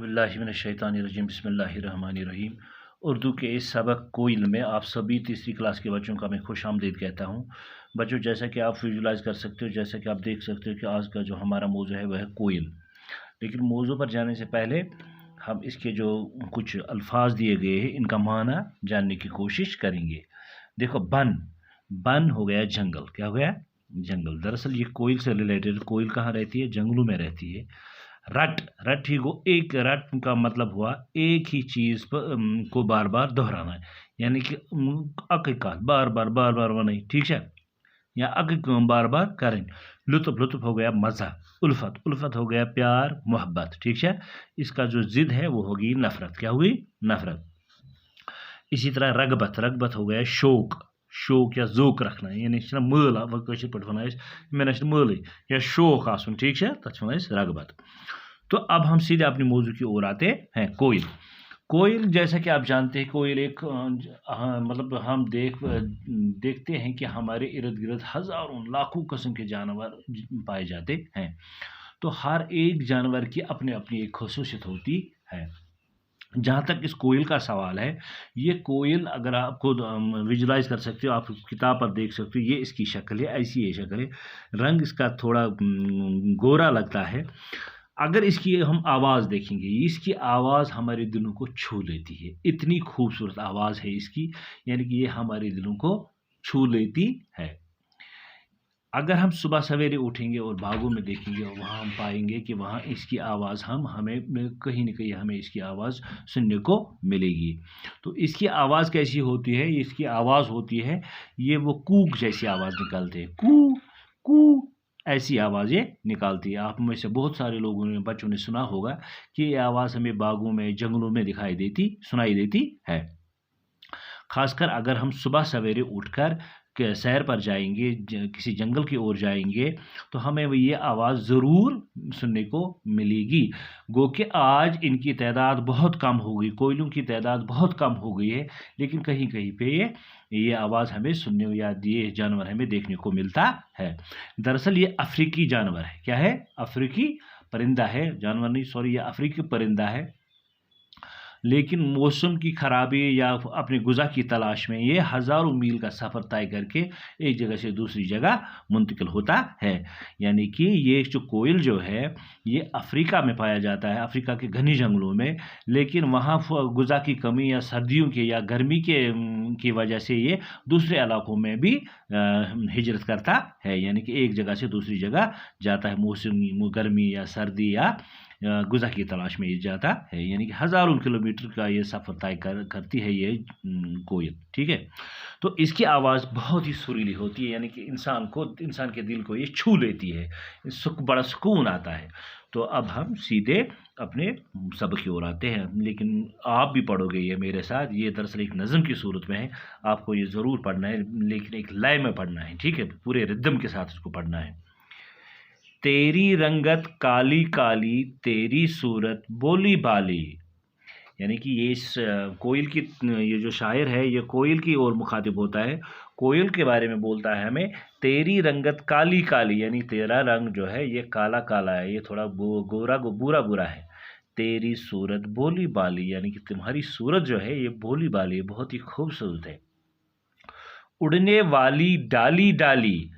औज़ुबिल्लाहिमिनश्शैतानिर्रजीम बिस्मिल्लाहिर्रहमानिर्रहीम। उर्दू के इस सबक कोयल में आप सभी तीसरी क्लास के बच्चों का मैं खुश आमदीद कहता हूँ। बच्चों, जैसा कि आप विजुलाइज़ कर सकते हो, जैसा कि आप देख सकते हो कि आज का जो हमारा मौजू है वह है कोयल। लेकिन मौजू पर जाने से पहले हम इसके जो कुछ अल्फाज दिए गए हैं इनका माना जानने की कोशिश करेंगे। देखो, बन हो गया जंगल। क्या हो गया? जंगल। दरअसल ये कोयल से रिलेटेड। कोयल कहाँ रहती है? जंगलों में रहती है। रट ही को एक रट का मतलब हुआ एक ही चीज़ को बार बार दोहराना है, यानी कि बार बार नहीं, ठीक है, या बार बार करें। लुत्फ हो गया मज़ा। उल्फत हो गया प्यार मोहब्बत, ठीक है। इसका जो जिद है वो होगी नफ़रत। क्या हुई? नफ़रत। इसी तरह रगबत हो गया शौक या ज़ोक रखना, यानी möl कशीर पट वनान मैंने möl या शौक आसन, ठीक है, तथ वनान रगबत। तो अब हम सीधे अपने मौजू की ओर आते हैं। कोयल जैसा कि आप जानते हैं, कोयल एक मतलब हम देखते हैं कि हमारे इर्द गिर्द हज़ारों लाखों किस्म के जानवर पाए जाते हैं। तो हर एक जानवर की अपनी अपनी एक खसूसियत होती है। जहाँ तक इस कोयल का सवाल है, ये कोयल अगर आप खुद विजुलाइज कर सकते हो, आप किताब पर देख सकते हो, ये इसकी शक्ल है, ऐसी ये शक्ल है। रंग इसका थोड़ा गोरा लगता है। अगर इसकी हम आवाज़ देखेंगे, इसकी आवाज़ हमारे दिलों को छू लेती है। इतनी खूबसूरत आवाज़ है इसकी, यानी कि ये हमारे दिलों को छू लेती है। अगर हम सुबह सवेरे उठेंगे और बागों में देखेंगे, और वहाँ हम पाएंगे कि वहाँ इसकी आवाज़ हमें कहीं न कहीं हमें इसकी आवाज़ सुनने को मिलेगी। तो इसकी आवाज़ कैसी होती है? इसकी आवाज़ होती है, ये वो कूक जैसी आवाज़ निकालते हैं। कू कू ऐसी आवाज़ें निकालती है। आप में से बहुत सारे लोगों ने, बच्चों ने सुना होगा कि ये आवाज़ हमें बागों में, जंगलों में सुनाई देती है। खासकर अगर हम सुबह सवेरे उठकर सैर पर जाएंगे, किसी जंगल की ओर जाएंगे, तो हमें ये आवाज़ ज़रूर सुनने को मिलेगी। गो कि आज इनकी तादाद बहुत कम हो गई, कोयलों की तादाद बहुत कम हो गई है, लेकिन कहीं कहीं पे ये आवाज़ हमें सुनने या ये जानवर हमें देखने को मिलता है। दरअसल ये अफ्रीकी जानवर है। क्या है? अफ्रीकी परिंदा है, जानवर नहीं, सॉरी, ये अफ्रीकी परिंदा है। लेकिन मौसम की खराबी या अपनी गुज़ा की तलाश में ये हज़ारों मील का सफ़र तय करके एक जगह से दूसरी जगह मुंतकिल होता है। यानी कि ये जो कोयल जो है, ये अफ्रीका में पाया जाता है, अफ्रीका के घने जंगलों में। लेकिन वहाँ गुज़ा की कमी या सर्दियों के या गर्मी की वजह से ये दूसरे इलाकों में भी हिजरत करता है, यानी कि एक जगह से दूसरी जगह जाता है। मौसम गर्मी या सर्दी या गुज़ा की तलाश में ये जाता है, यानी कि हज़ारों किलोमीटर का ये सफ़र तय करती है ये कोयल, ठीक है। तो इसकी आवाज़ बहुत ही सुरीली होती है, यानी कि इंसान के दिल को ये छू लेती है, बड़ा सुकून आता है। तो अब हम सीधे अपने सबक की ओर आते हैं, लेकिन आप भी पढ़ोगे ये मेरे साथ। ये दरअसल एक नज़म की सूरत में है, आपको ये ज़रूर पढ़ना है, लेकिन एक लय में पढ़ना है, ठीक है, पूरे रिदम के साथ इसको पढ़ना है। तेरी रंगत काली काली, तेरी सूरत बोली बाली। यानी कि ये इस कोयल की, ये जो शायर है ये कोयल की ओर मुखातिब होता है, कोयल के बारे में बोलता है हमें। तेरी रंगत काली काली, यानी तेरा रंग जो है ये काला काला है, ये थोड़ा गोरा बुरा है। तेरी सूरत बोली बाली, यानी कि तुम्हारी सूरत जो है ये बोली बाली, बहुत ही खूबसूरत है। उड़ने वाली डाली डाली,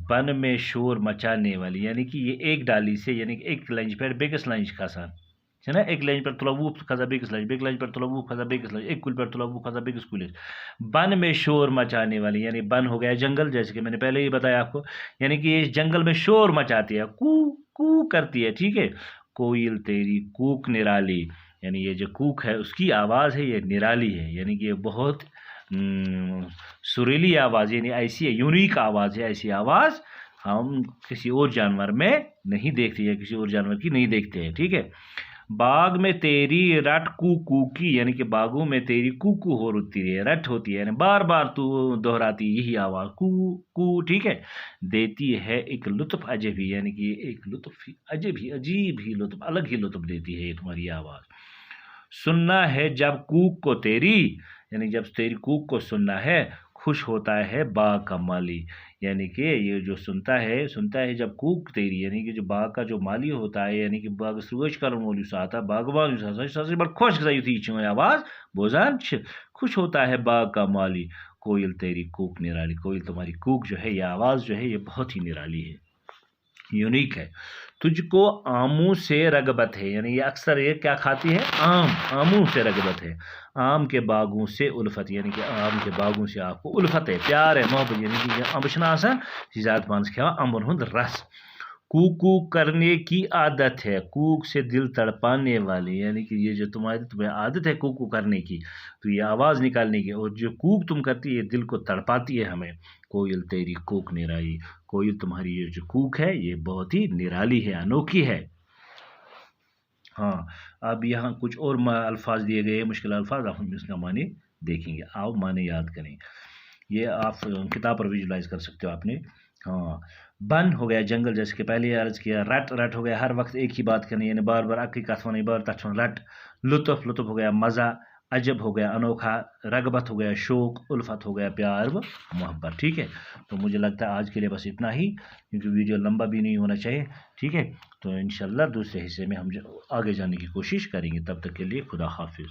बन में शोर मचाने वाली, यानी कि ये एक डाली से, यानी कि एक लंज पर बेकस लंज खसान है ना, एक लंज पर तुलबू खजा बेकस लंज पर तुलबू खजा बेकस लंज, एक कुल पर तुलबू खजा बेकस कुल। बन में शोर मचाने वाली, यानी बन हो गया जंगल, जैसे कि मैंने पहले ही बताया आपको, यानी कि ये जंगल में शोर मचाती है, कू कू करती है, ठीक है। कोयल तेरी कूक निराली, यानी ये जो कूक है उसकी आवाज़ है ये निराली है, यानी कि ये बहुत सुरीली आवाज़, यानी ऐसी यूनिक आवाज़ है। ऐसी आवाज़ हम किसी और जानवर में नहीं देखते हैं, किसी और जानवर की नहीं देखते हैं, ठीक है। बाग में तेरी रट कू की, यानी कि बागों में तेरी कू होती है, रट होती है, यानी बार बार तू दोहराती यही आवाज़ कू, ठीक है। देती है एक लुत्फ़ अजबी, यानी कि एक लुत्फ़ अजीब ही लुत्फ़, अलग ही लुत्फ़ देती है ये तुम्हारी आवाज़। सुनना है जब कूक को तेरी, यानी जब तेरी कूक को सुनना है, خوش ہوتا ہے باغ کا مالی، یعنی کہ یہ جو سنتا ہے جب کوک تیری، یعنی کہ جو باغ کا جو مالی ہوتا ہے، یعنی کہ باغ سروج کرن وول یُس آتا باغبان یُس آسان سُہ ہسا چھُ بڑٕ خۄش گژھان یُتھُے یہِ چٲنۍ آواز بوزان چھِ۔ خوش ہوتا ہے باغ کا مالی، کوئل تیری کوک نرالی، کوئل تمہاری کوک جو ہے، یہ آواز جو ہے یہ بہت ہی نرالی ہے، یونیک ہے۔ تجھ کو آموں سے رغبت ہے، یعنی یہ اکثر یہ کیا کھاتی ہے؟ آموں سے رغبت ہے، آم کے باغوں سے الفت، یعنی کہ آم کے باغوں سے آپ کو الفت ہے، پیار ہے، محبت، یعنی کہ یہ امب چھنا آسان یہ زیادہ پانس کھیوان امبن ہند رس۔ کوکو کرنے کی عادت ہے، کوک سے دل تڑپانے والی، یعنی کہ یہ جو تمہیں عادت ہے کوکو کرنے کی، تو یہ آواز نکالنے کی، اور جو کوک تم کرتی ہے یہ دل کو تڑپاتی ہے ہمیں۔ کوئل تیری کوک نرالی، کوئل تمہاری یہ جو کوک ہے یہ بہت ہی نرالی ہے، انوکھی ہے۔ ہاں، اب یہاں کچھ اور الفاظ دیے گئے ہیں، مشکل الفاظ، آپ اس کا معنی دیکھیں گے، آؤ معنی یاد کریں، یہ آپ کتاب پر ویژولائز کر سکتے ہو آپ نے۔ ہاں، بن ہو گیا جنگل، جیسے کہ پہلے یہ عرض کیا، رٹ ہو گیا ہر وقت ایک ہی بات کرنی، یعنی بار بار اکی کت ونی، بار تک رٹ۔ لطف ہو گیا مزہ، عجب ہو گیا انوکھا، رغبت ہو گیا شوق، الفت ہو گیا پیار و محبت، ٹھیک ہے۔ تو مجھے لگتا ہے آج کے لیے بس اتنا ہی، کیونکہ ویڈیو لمبا بھی نہیں ہونا چاہیے، ٹھیک ہے۔ تو انشاءاللہ دوسرے حصے میں ہم آگے جانے کی کوشش کریں گے، تب تک کے لیے خدا حافظ۔